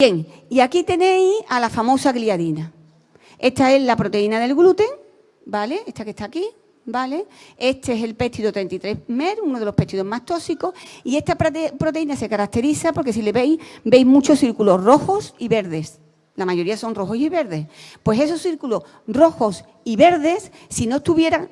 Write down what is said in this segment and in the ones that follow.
Bien, y aquí tenéis a la famosa gliadina. Esta es la proteína del gluten, ¿vale? Esta que está aquí, ¿vale? Este es el péptido 33-mer, uno de los péptidos más tóxicos, y esta proteína se caracteriza porque si le veis muchos círculos rojos y verdes. La mayoría son rojos y verdes. Pues esos círculos rojos y verdes, si no estuvieran,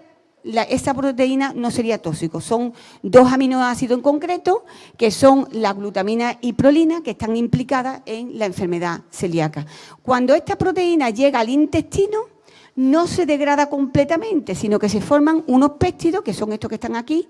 esta proteína no sería tóxico. Son 2 aminoácidos en concreto, que son la glutamina y prolina, que están implicadas en la enfermedad celíaca. Cuando esta proteína llega al intestino, no se degrada completamente, sino que se forman unos péptidos, que son estos que están aquí,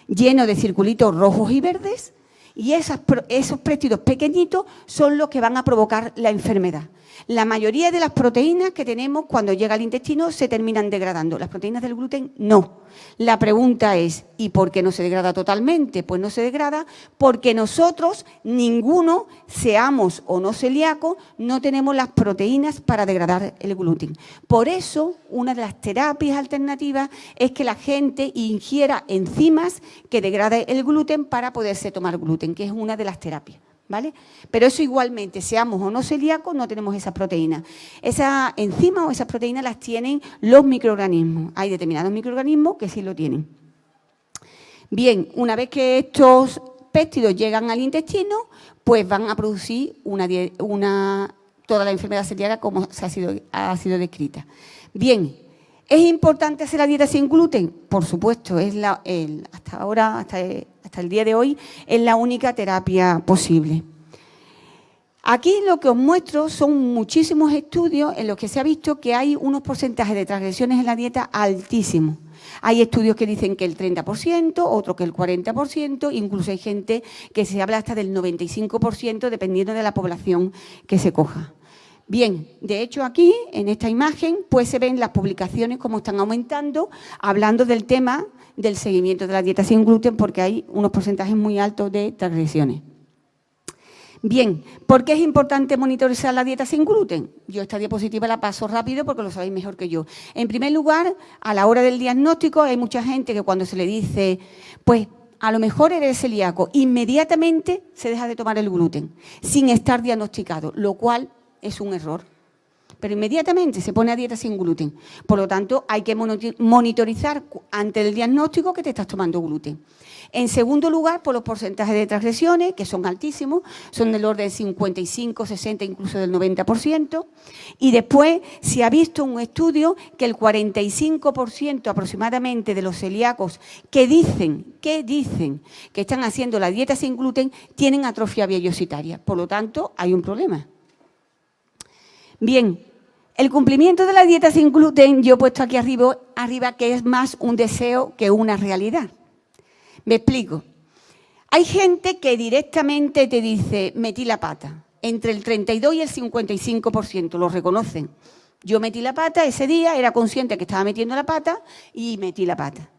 llenos de circulitos rojos y verdes, y esos péptidos pequeñitos son los que van a provocar la enfermedad. La mayoría de las proteínas que tenemos cuando llega al intestino se terminan degradando. Las proteínas del gluten no. La pregunta es, ¿y por qué no se degrada totalmente? Pues no se degrada porque nosotros, ninguno, seamos o no celíacos, no tenemos las proteínas para degradar el gluten. Por eso, una de las terapias alternativas es que la gente ingiera enzimas que degraden el gluten para poderse tomar gluten, que es una de las terapias. ¿Vale? Pero eso igualmente, seamos o no celíacos, no tenemos esas proteínas. Esas enzimas o esas proteínas las tienen los microorganismos. Hay determinados microorganismos que sí lo tienen. Bien, una vez que estos péptidos llegan al intestino, pues van a producir toda la enfermedad celíaca como ha sido descrita. Bien, ¿es importante hacer la dieta sin gluten? Por supuesto, hasta ahora, hasta el día de hoy, es la única terapia posible. Aquí lo que os muestro son muchísimos estudios en los que se ha visto que hay unos porcentajes de transgresiones en la dieta altísimos. Hay estudios que dicen que el 30%, otros que el 40%, incluso hay gente que se habla hasta del 95%, dependiendo de la población que se coja. Bien, de hecho aquí, en esta imagen, pues se ven las publicaciones como están aumentando, hablando del tema del seguimiento de la dieta sin gluten, porque hay unos porcentajes muy altos de transgresiones. Bien, ¿por qué es importante monitorizar la dieta sin gluten? Yo esta diapositiva la paso rápido porque lo sabéis mejor que yo. En primer lugar, a la hora del diagnóstico, hay mucha gente que cuando se le dice, pues a lo mejor eres celíaco, inmediatamente se deja de tomar el gluten, sin estar diagnosticado, lo cual es un error. Pero inmediatamente se pone a dieta sin gluten. Por lo tanto, hay que monitorizar ante el diagnóstico que te estás tomando gluten. En segundo lugar, por los porcentajes de transgresiones, que son altísimos, son del orden del 55, 60, incluso del 90%. Y después se ha visto un estudio que el 45% aproximadamente de los celíacos que dicen que están haciendo la dieta sin gluten tienen atrofia vellositaria. Por lo tanto, hay un problema. Bien, el cumplimiento de la dieta sin gluten, yo he puesto aquí arriba que es más un deseo que una realidad. Me explico. Hay gente que directamente te dice, metí la pata. Entre el 32 y el 55% lo reconocen. Yo metí la pata ese día, era consciente que estaba metiendo la pata y metí la pata.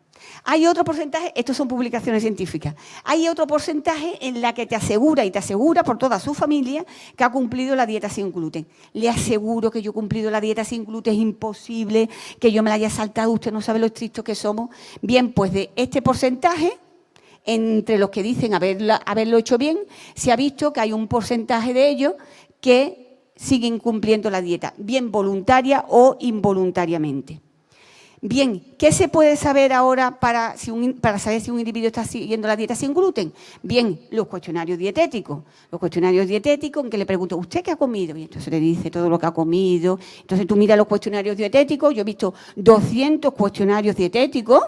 Hay otro porcentaje, estos son publicaciones científicas, hay otro porcentaje en la que te asegura por toda su familia que ha cumplido la dieta sin gluten. Le aseguro que yo he cumplido la dieta sin gluten, es imposible que yo me la haya saltado, usted no sabe lo estrictos que somos. Bien, pues de este porcentaje, entre los que dicen haberlo hecho bien, se ha visto que hay un porcentaje de ellos que siguen cumpliendo la dieta, bien voluntaria o involuntariamente. Bien, ¿qué se puede saber ahora para saber si un individuo está siguiendo la dieta sin gluten? Bien, los cuestionarios dietéticos. Los cuestionarios dietéticos en que le pregunto, ¿usted qué ha comido? Y entonces le dice todo lo que ha comido. Entonces tú miras los cuestionarios dietéticos. Yo he visto 200 cuestionarios dietéticos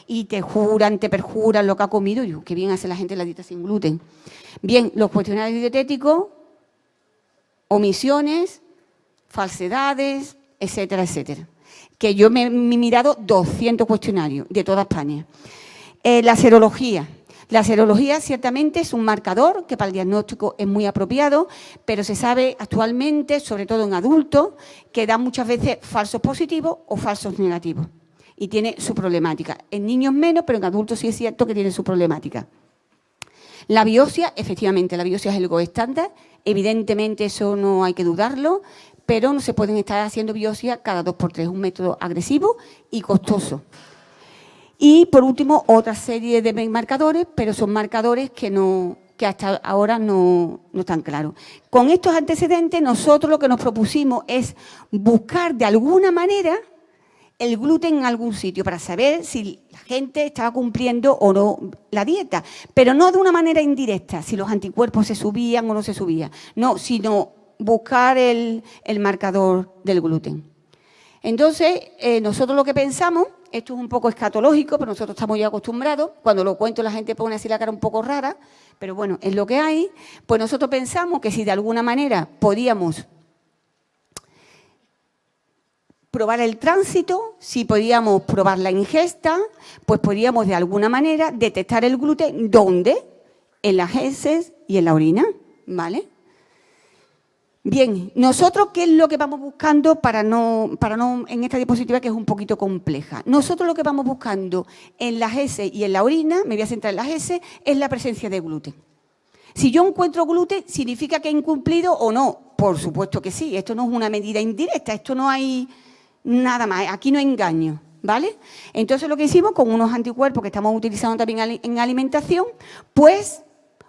y te perjuran lo que ha comido. Y qué bien hace la gente la dieta sin gluten. Bien, los cuestionarios dietéticos, omisiones, falsedades, etcétera, etcétera. Que yo me he mirado 200 cuestionarios de toda España. La serología. La serología ciertamente es un marcador que para el diagnóstico es muy apropiado, pero se sabe actualmente, sobre todo en adultos, que da muchas veces falsos positivos o falsos negativos. Y tiene su problemática. En niños menos, pero en adultos sí es cierto que tiene su problemática. La biopsia, efectivamente, la biopsia es el gold estándar. Evidentemente eso no hay que dudarlo, pero no se pueden estar haciendo biopsias cada 2 por 3, un método agresivo y costoso. Y, por último, otra serie de marcadores, pero son marcadores que no que hasta ahora no están claros. Con estos antecedentes, nosotros lo que nos propusimos es buscar de alguna manera el gluten en algún sitio para saber si la gente estaba cumpliendo o no la dieta, pero no de una manera indirecta, si los anticuerpos se subían o no se subían, no, sino buscar el marcador del gluten. Entonces, nosotros lo que pensamos, esto es un poco escatológico, pero nosotros estamos ya acostumbrados, cuando lo cuento la gente pone así la cara un poco rara, pero bueno, es lo que hay, pues nosotros pensamos que si de alguna manera podíamos probar el tránsito, si podíamos probar la ingesta, pues podíamos de alguna manera detectar el gluten, ¿dónde? En las heces y en la orina, ¿vale? Bien, nosotros, ¿qué es lo que vamos buscando para no en esta diapositiva que es un poquito compleja? Nosotros lo que vamos buscando en las heces y en la orina, me voy a centrar en las heces, es la presencia de gluten. Si yo encuentro gluten, ¿significa que he incumplido o no? Por supuesto que sí, esto no es una medida indirecta, esto no hay nada más, aquí no hay engaño, ¿vale? Entonces lo que hicimos con unos anticuerpos que estamos utilizando también en alimentación, pues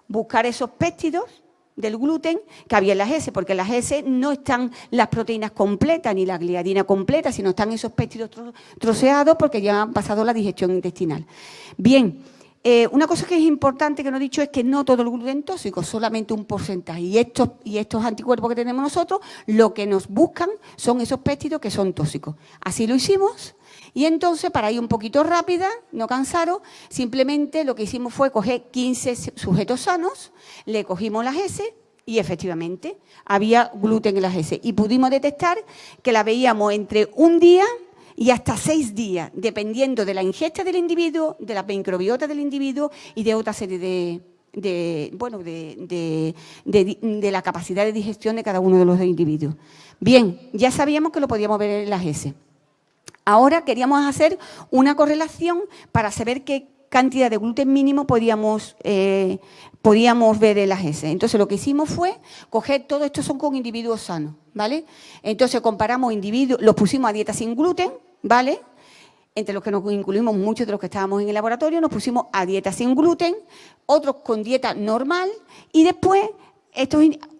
buscar esos péptidos del gluten que había en las heces, porque en las heces no están las proteínas completas ni la gliadina completa, sino están esos péptidos troceados porque ya han pasado la digestión intestinal. Bien, una cosa que es importante que no he dicho es que no todo el gluten es tóxico, solamente un porcentaje. Y estos anticuerpos que tenemos nosotros, lo que nos buscan son esos péptidos que son tóxicos. Así lo hicimos. Y entonces, para ir un poquito rápida, no cansaros, simplemente lo que hicimos fue coger 15 sujetos sanos, le cogimos las heces y efectivamente había gluten en las heces. Y pudimos detectar que la veíamos entre un día y hasta 6 días, dependiendo de la ingesta del individuo, de la microbiota del individuo y de otra serie de la capacidad de digestión de cada uno de los individuos. Bien, ya sabíamos que lo podíamos ver en las heces. Ahora queríamos hacer una correlación para saber qué cantidad de gluten mínimo podíamos ver en las heces. Entonces, lo que hicimos fue coger, todo esto son con individuos sanos, ¿vale? Entonces, comparamos individuos, los pusimos a dieta sin gluten, ¿vale? Entre los que nos incluimos muchos de los que estábamos en el laboratorio, nos pusimos a dieta sin gluten, otros con dieta normal y después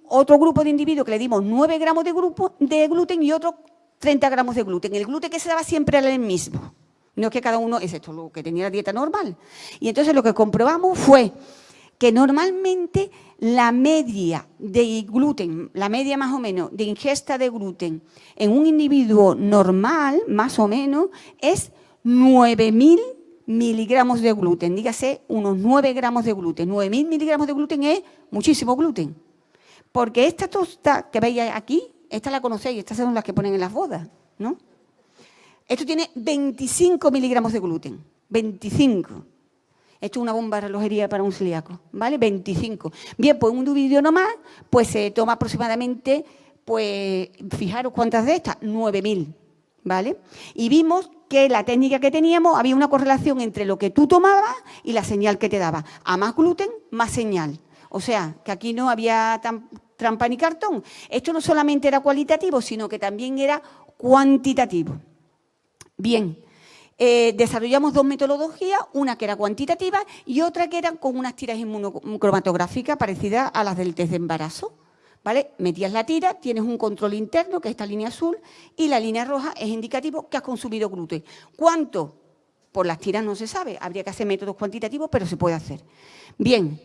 otro grupo de individuos que le dimos 9 gramos de gluten y otros 30 gramos de gluten. El gluten que se daba siempre era el mismo. No es que cada uno, es esto lo que tenía la dieta normal. Y entonces lo que comprobamos fue que normalmente la media de gluten, la media más o menos de ingesta de gluten en un individuo normal, más o menos, es 9.000 miligramos de gluten. Dígase, unos 9 gramos de gluten. 9.000 miligramos de gluten es muchísimo gluten. Porque esta tosta que veis aquí, esta la conocéis, estas son las que ponen en las bodas, ¿no? Esto tiene 25 miligramos de gluten, 25. Esto es una bomba de relojería para un celíaco, ¿vale? 25. Bien, pues un individuo nomás, pues se toma aproximadamente, pues, fijaros cuántas de estas, 9.000, ¿vale? Y vimos que la técnica que teníamos, había una correlación entre lo que tú tomabas y la señal que te daba. A más gluten, más señal. O sea, que aquí no había trampa ni cartón. Esto no solamente era cualitativo, sino que también era cuantitativo. Bien, desarrollamos 2 metodologías, una que era cuantitativa y otra que era con unas tiras inmunocromatográficas parecidas a las del test de embarazo, ¿vale? Metías la tira, tienes un control interno, que es esta línea azul, y la línea roja es indicativo que has consumido gluten. ¿Cuánto? Por las tiras no se sabe, habría que hacer métodos cuantitativos, pero se puede hacer. Bien.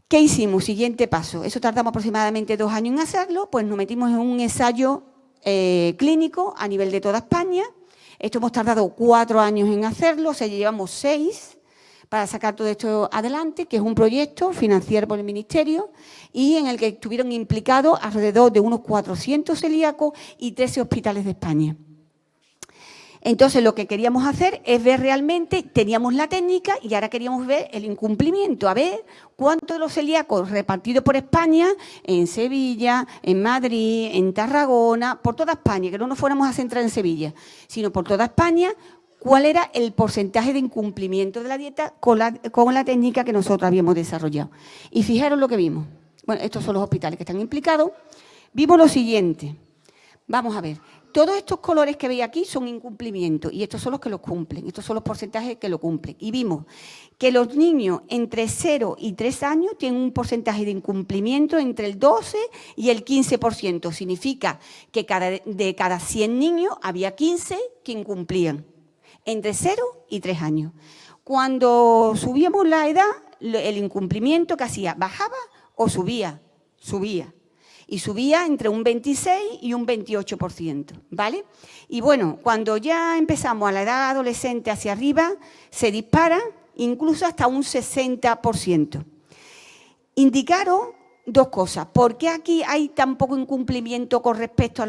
¿Qué hicimos? Siguiente paso. Eso tardamos aproximadamente 2 años en hacerlo, pues nos metimos en un ensayo clínico a nivel de toda España. Esto hemos tardado 4 años en hacerlo, o sea, llevamos 6 para sacar todo esto adelante, que es un proyecto financiado por el Ministerio y en el que estuvieron implicados alrededor de unos 400 celíacos y 13 hospitales de España. Entonces, lo que queríamos hacer es ver realmente, teníamos la técnica y ahora queríamos ver el incumplimiento, a ver cuántos de los celíacos repartidos por España, en Sevilla, en Madrid, en Tarragona, por toda España, que no nos fuéramos a centrar en Sevilla, sino por toda España, cuál era el porcentaje de incumplimiento de la dieta con la técnica que nosotros habíamos desarrollado. Y fijaros lo que vimos. Bueno, estos son los hospitales que están implicados. Vimos lo siguiente. Vamos a ver. todos estos colores que veis aquí son incumplimientos y estos son los que los cumplen, estos son los porcentajes que lo cumplen. Y vimos que los niños entre 0 y 3 años tienen un porcentaje de incumplimiento entre el 12 y el 15%. Significa que de cada 100 niños había 15 que incumplían, entre 0 y 3 años. Cuando subíamos la edad, el incumplimiento que hacía, ¿bajaba o subía? Subía. Y subía entre un 26 y un 28%, ¿vale? Y bueno, cuando ya empezamos a la edad adolescente hacia arriba, se dispara incluso hasta un 60%. Indicaron dos cosas. ¿Por qué aquí hay tan poco incumplimiento con respecto a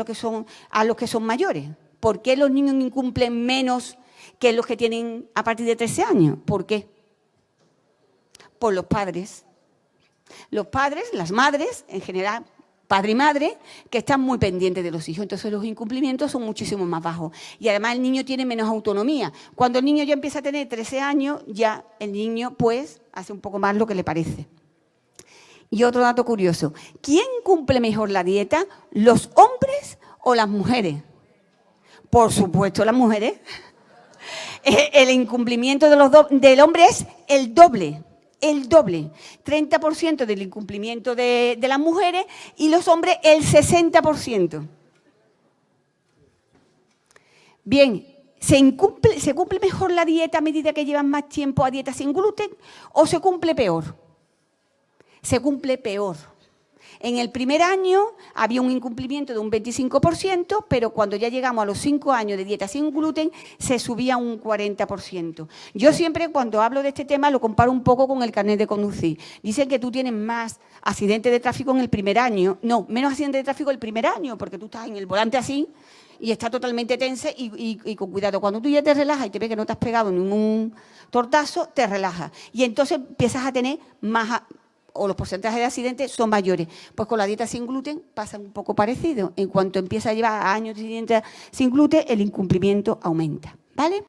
los que son mayores? ¿Por qué los niños incumplen menos que los que tienen a partir de 13 años? ¿Por qué? Por los padres. Los padres, las madres, en general, padre y madre, que están muy pendientes de los hijos. Entonces los incumplimientos son muchísimo más bajos. Y además el niño tiene menos autonomía. Cuando el niño ya empieza a tener 13 años, ya el niño pues hace un poco más lo que le parece. Y otro dato curioso. ¿Quién cumple mejor la dieta? ¿Los hombres o las mujeres? Por supuesto, las mujeres. El incumplimiento del hombre es el doble. El doble, 30% del incumplimiento de las mujeres y los hombres el 60%. Bien, ¿se cumple mejor la dieta a medida que llevan más tiempo a dieta sin gluten o se cumple peor? Se cumple peor. En el primer año había un incumplimiento de un 25%, pero cuando ya llegamos a los 5 años de dieta sin gluten, se subía un 40%. Yo siempre, cuando hablo de este tema, lo comparo un poco con el carnet de conducir. Dicen que tú tienes más accidentes de tráfico en el primer año. No, menos accidentes de tráfico el primer año, porque tú estás en el volante así y está totalmente tense y con cuidado. Cuando tú ya te relajas y te ves que no te has pegado ningún tortazo, te relajas. Y entonces empiezas a tener más... o los porcentajes de accidentes son mayores. Pues con la dieta sin gluten pasa un poco parecido. En cuanto empieza a llevar años de dieta sin gluten, el incumplimiento aumenta, ¿vale?